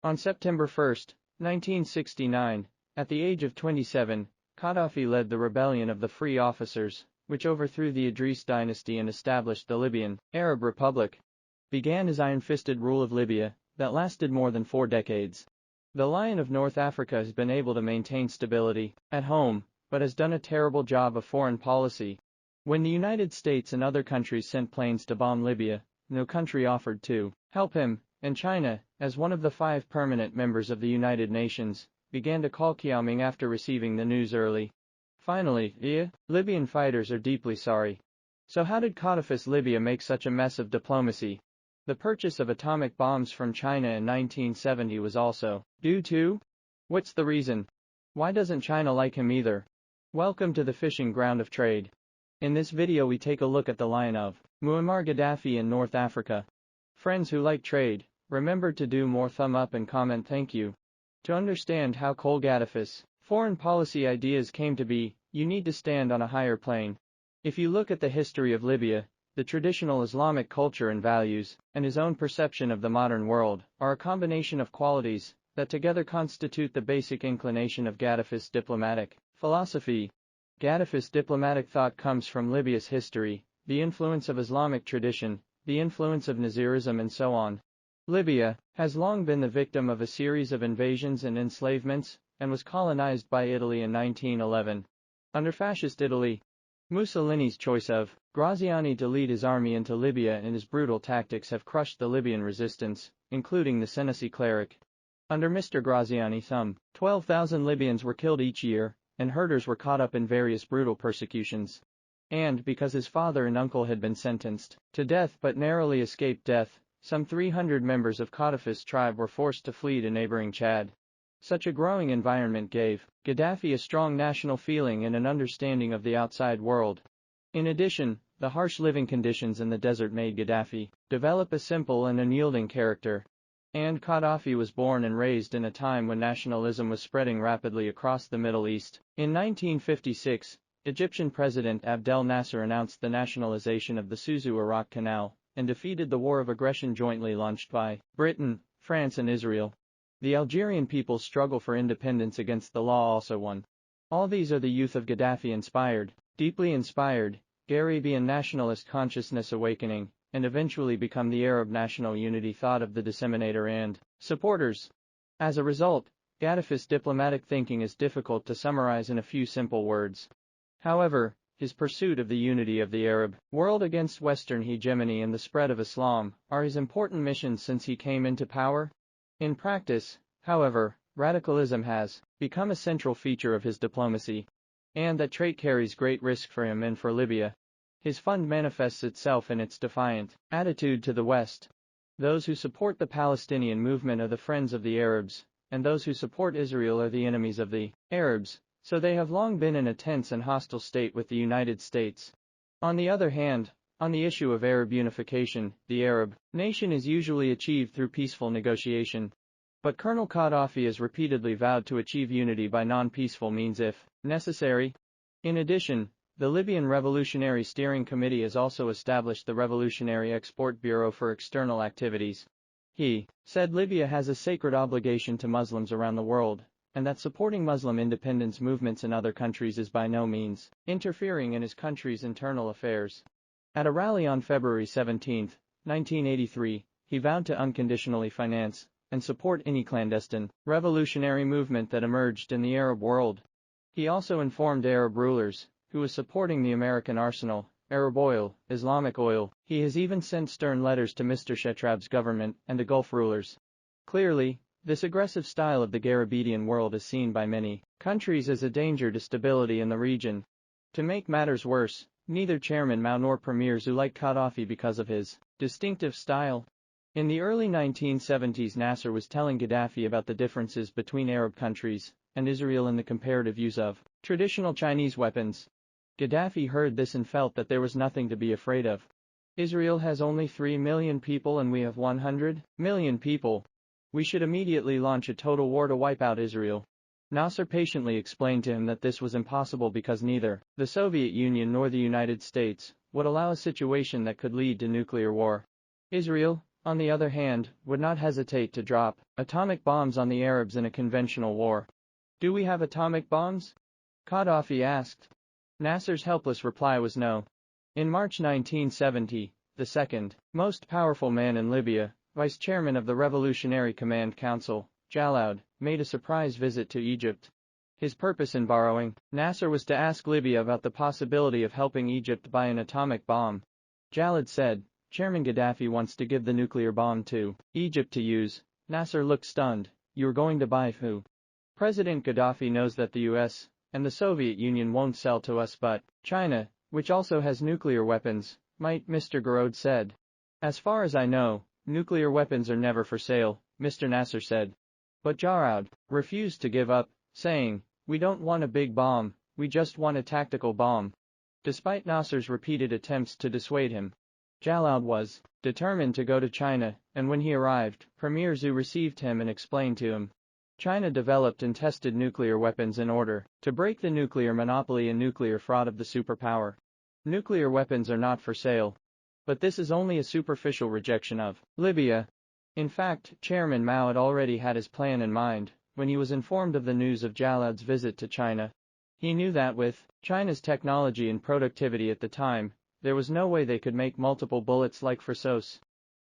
On September 1, 1969, at the age of 27, Gaddafi led the rebellion of the Free Officers, which overthrew the Idris dynasty and established the Libyan Arab Republic. Began his iron-fisted rule of Libya, that lasted more than 4 decades. The Lion of North Africa has been able to maintain stability at home, but has done a terrible job of foreign policy. When the United States and other countries sent planes to bomb Libya, no country offered to help him, and China, as one of the 5 permanent members of the United Nations, began to call Qiaoming after receiving the news early. Finally, Libyan fighters are deeply sorry. So how did Gaddafi's Libya make such a mess of diplomacy? The purchase of atomic bombs from China in 1970 was also due to? What's the reason? Why doesn't China like him either? Welcome to the fishing ground of trade. In this video we take a look at the lion of Muammar Gaddafi in North Africa. Friends who like trade, remember to do more thumb up and comment thank you. To understand how Gaddafi's foreign policy ideas came to be, you need to stand on a higher plane. If you look at the history of Libya, the traditional Islamic culture and values, and his own perception of the modern world, are a combination of qualities that together constitute the basic inclination of Gaddafi's diplomatic philosophy. Gaddafi's diplomatic thought comes from Libya's history, the influence of Islamic tradition, the influence of Nazirism and so on. Libya has long been the victim of a series of invasions and enslavements, and was colonized by Italy in 1911. Under Fascist Italy, Mussolini's choice of Graziani to lead his army into Libya and his brutal tactics have crushed the Libyan resistance, including the Senussi cleric. Under Mr. Graziani, some 12,000 Libyans were killed each year, and herders were caught up in various brutal persecutions. And because his father and uncle had been sentenced to death but narrowly escaped death, some 300 members of Gaddafi's tribe were forced to flee to neighboring Chad. Such a growing environment gave Gaddafi a strong national feeling and an understanding of the outside world. In addition, the harsh living conditions in the desert made Gaddafi develop a simple and unyielding character. And Gaddafi was born and raised in a time when nationalism was spreading rapidly across the Middle East. In 1956, Egyptian President Abdel Nasser announced the nationalization of the Suez-Iraq Canal, and defeated the war of aggression jointly launched by Britain, France and Israel. The Algerian people's struggle for independence against the law also won. All these are the youth of Gaddafi inspired, deeply inspired, Arabian nationalist consciousness awakening, and eventually become the Arab national unity thought of the disseminator and supporters. As a result, Gaddafi's diplomatic thinking is difficult to summarize in a few simple words. However, his pursuit of the unity of the Arab world against Western hegemony and the spread of Islam are his important missions since he came into power. In practice, however, radicalism has become a central feature of his diplomacy, and that trait carries great risk for him and for Libya. His fund manifests itself in its defiant attitude to the West. Those who support the Palestinian movement are the friends of the Arabs, and those who support Israel are the enemies of the Arabs, so they have long been in a tense and hostile state with the United States. On the other hand, on the issue of Arab unification, the Arab nation is usually achieved through peaceful negotiation. But Colonel Gaddafi has repeatedly vowed to achieve unity by non-peaceful means if necessary. In addition, the Libyan Revolutionary Steering Committee has also established the Revolutionary Export Bureau for external activities. He said Libya has a sacred obligation to Muslims around the world, and that supporting Muslim independence movements in other countries is by no means interfering in his country's internal affairs. At a rally on February 17, 1983, he vowed to unconditionally finance and support any clandestine revolutionary movement that emerged in the Arab world. He also informed Arab rulers, who was supporting the American arsenal, Arab oil, Islamic oil. He has even sent stern letters to Mr. Shetrab's government and to Gulf rulers. Clearly, this aggressive style of the Garabedian world is seen by many countries as a danger to stability in the region. To make matters worse, neither Chairman Mao nor premiers who like Gaddafi because of his distinctive style. In the early 1970s, Nasser was telling Gaddafi about the differences between Arab countries and Israel in the comparative use of traditional Chinese weapons. Gaddafi heard this and felt that there was nothing to be afraid of. Israel has only 3 million people and we have 100 million people. We should immediately launch a total war to wipe out Israel. Nasser patiently explained to him that this was impossible because neither the Soviet Union nor the United States would allow a situation that could lead to nuclear war. Israel, on the other hand, would not hesitate to drop atomic bombs on the Arabs in a conventional war. Do we have atomic bombs? Gaddafi asked. Nasser's helpless reply was no. In March 1970, the second most powerful man in Libya, vice chairman of the Revolutionary Command Council, Jalloud, made a surprise visit to Egypt. His purpose in borrowing Nasser was to ask Libya about the possibility of helping Egypt buy an atomic bomb. Jalloud said, Chairman Gaddafi wants to give the nuclear bomb to Egypt to use. Nasser looked stunned. You're going to buy who? President Gaddafi knows that the US and the Soviet Union won't sell to us, but China, which also has nuclear weapons, might, Mr. Garode said. As far as I know, nuclear weapons are never for sale, Mr. Nasser said. But Jalloud refused to give up, saying, we don't want a big bomb, we just want a tactical bomb. Despite Nasser's repeated attempts to dissuade him, Jalloud was determined to go to China, and when he arrived, Premier Zhu received him and explained to him. China developed and tested nuclear weapons in order to break the nuclear monopoly and nuclear fraud of the superpower. Nuclear weapons are not for sale. But this is only a superficial rejection of Libya. In fact, Chairman Mao had already had his plan in mind when he was informed of the news of Jalloud's visit to China. He knew that with China's technology and productivity at the time, there was no way they could make multiple bullets like for SOS.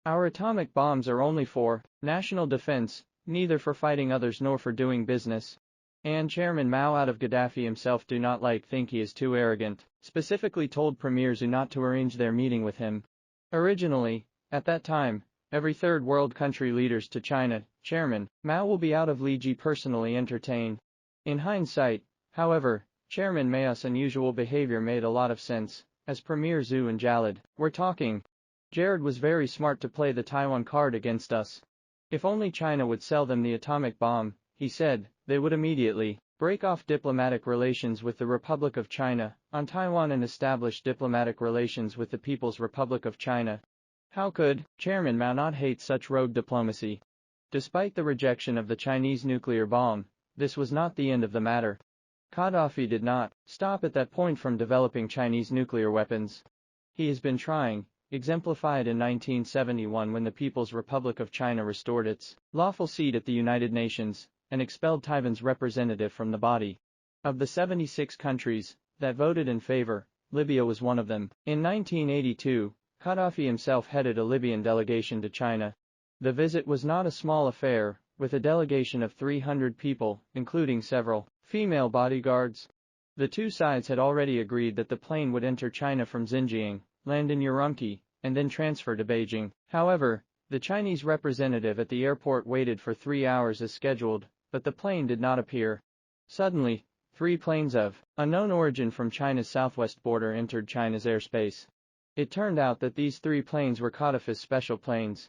Our atomic bombs are only for national defense, neither for fighting others nor for doing business. And Chairman Mao out of Gaddafi himself do not think he is too arrogant, specifically told Premier Zhu not to arrange their meeting with him. Originally, at that time, every third world country leaders to China, Chairman Mao will be out of Liege personally entertain. In hindsight, however, Chairman Mao's unusual behavior made a lot of sense. As Premier Zhu and Jalloud were talking, Jared was very smart to play the Taiwan card against us. If only China would sell them the atomic bomb, he said, they would immediately break off diplomatic relations with the Republic of China on Taiwan and establish diplomatic relations with the People's Republic of China. How could Chairman Mao not hate such rogue diplomacy? Despite the rejection of the Chinese nuclear bomb, this was not the end of the matter. Gaddafi did not stop at that point from developing Chinese nuclear weapons. He has been trying, exemplified in 1971 when the People's Republic of China restored its lawful seat at the United Nations and expelled Taiwan's representative from the body. Of the 76 countries that voted in favor, Libya was one of them. In 1982, Gaddafi himself headed a Libyan delegation to China. The visit was not a small affair, with a delegation of 300 people, including several female bodyguards. The two sides had already agreed that the plane would enter China from Xinjiang, land in Urumqi, and then transfer to Beijing. However, the Chinese representative at the airport waited for 3 hours as scheduled, but the plane did not appear. Suddenly, 3 planes of unknown origin from China's southwest border entered China's airspace. It turned out that these 3 planes were Gaddafi's special planes.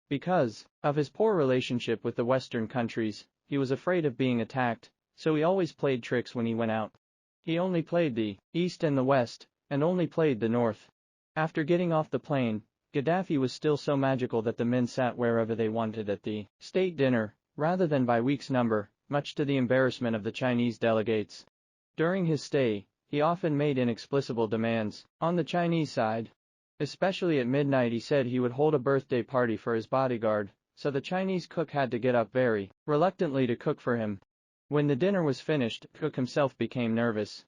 Because of his poor relationship with the Western countries, he was afraid of being attacked, so he always played tricks when he went out. He only played the East and the West, and only played the North. After getting off the plane, Gaddafi was still so magical that the men sat wherever they wanted at the state dinner, rather than by week's number, much to the embarrassment of the Chinese delegates. During his stay, he often made inexplicable demands on the Chinese side. Especially at midnight he said he would hold a birthday party for his bodyguard, so the Chinese cook had to get up very reluctantly to cook for him. When the dinner was finished, the cook himself became nervous.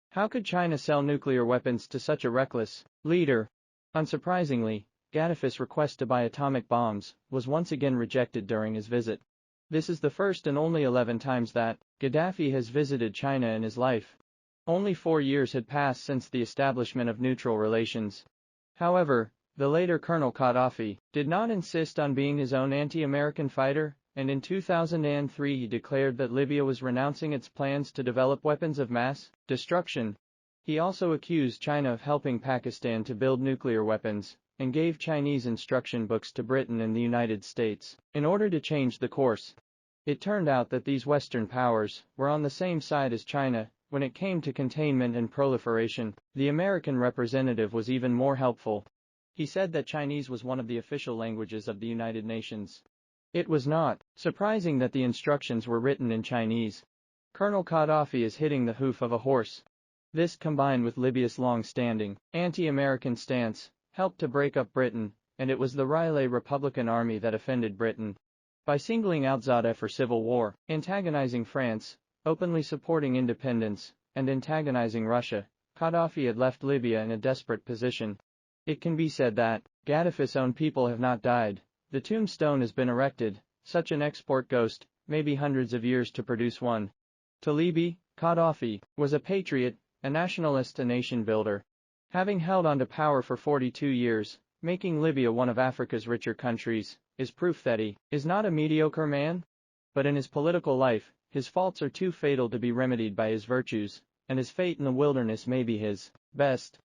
How could China sell nuclear weapons to such a reckless leader? Unsurprisingly, Gaddafi's request to buy atomic bombs was once again rejected during his visit. This is the first and only 11 times that Gaddafi has visited China in his life. Only 4 years had passed since the establishment of neutral relations. However, the later Colonel Gaddafi did not insist on being his own anti-American fighter, and in 2003 he declared that Libya was renouncing its plans to develop weapons of mass destruction. He also accused China of helping Pakistan to build nuclear weapons, and gave Chinese instruction books to Britain and the United States in order to change the course. It turned out that these Western powers were on the same side as China. When it came to containment and proliferation, the American representative was even more helpful. He said that Chinese was one of the official languages of the United Nations. It was not surprising that the instructions were written in Chinese. Colonel Gaddafi is hitting the hoof of a horse. This, combined with Libya's long-standing anti-American stance, helped to break up Britain and it was the Riley Republican Army that offended Britain. By singling out Zada for civil war, antagonizing France, openly supporting independence, and antagonizing Russia, Gaddafi had left Libya in a desperate position. It can be said that Gaddafi's own people have not died. The tombstone has been erected. Such an export ghost may be hundreds of years to produce one. To Libya, Gaddafi was a patriot, a nationalist, a nation builder. Having held on to power for 42 years, making Libya one of Africa's richer countries, is proof that he is not a mediocre man. But in his political life, his faults are too fatal to be remedied by his virtues, and his fate in the wilderness may be his best.